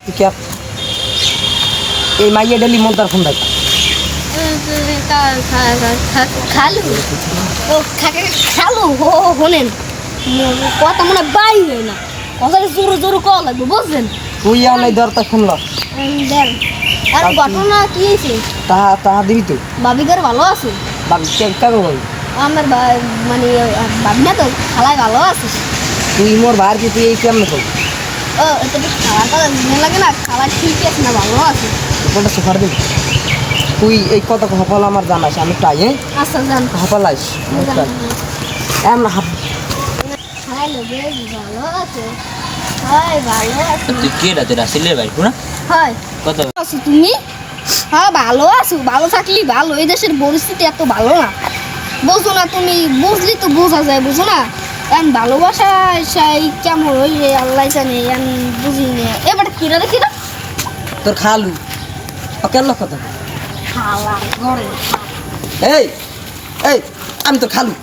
क्या এই মাইয়া ডেলি মন্তার ফোন দেয় খালু ও খালু হো হনেন কথা মনে বাই হয় না কথা জোরে জোরে কল লাগবে বুঝলেন তুই আর নাই দরটা শুনল দেন আর ঘটনা কি হয়েছে তাহা দিবি তো বাবিকার ভালো আছে বাবি কাকে বল আমার মানে ভাবি না তো খালায় ভালো আছে তুই মোর ভার কি তুই এই কেমন তো ও এটা তো খালা কথা মনে লাগে না খালা ঠিক আছে না ভালো আছে কোনটা সুপার দিবি তুই এই কথা হপাল আমার জানাস আমি তাই আচ্ছা জান হপালাইস এম না হাই লোকে ভালো আছে হাই ভালো আছে তুই কে রাতে রাসেলের ভাই না হাই কত আছো তুমি হ্যাঁ ভালো আছো ভালো থাকলি ভালো এই দেশের পরিস্থিতি এত ভালো না বুঝো না তুমি বুঝলি তো বোঝা যায় বুঝো না এখন ভালোবাসা সেই কেমন ওই আল্লাহ জানে এখন বুঝি না এবার কিরা দেখি না তোর খালু কেন কথা খাওয়া ঘরে এই এই আমি তো খালু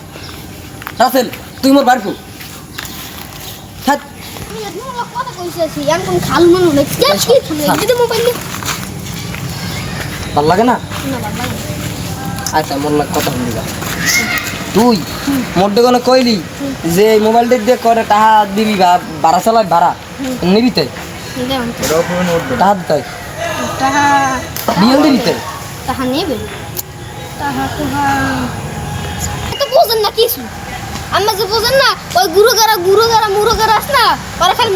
রাসেল তুই মোর বাড়কু থাক কথা কইছি এখন খালু মানুষ দেখছি কি তুমি মোবাইল ভাল লাগে না না বাবা আচ্ছা মোর লাগ কথা শুনবি তুই মোর দোকানে কইলি যে মোবাইলটা দিয়ে করে টাহা দিবি বা ভাড়া চালাই ভাড়া নিবি তাই টাহা দিতে তাহা বিয়েল দিবি তাই তাহা নেবে তাহা তো বোঝেন না কিছু আমরা যে বোঝেন না ওই গুরুগারা মুরুগারা আস না ওরা খালি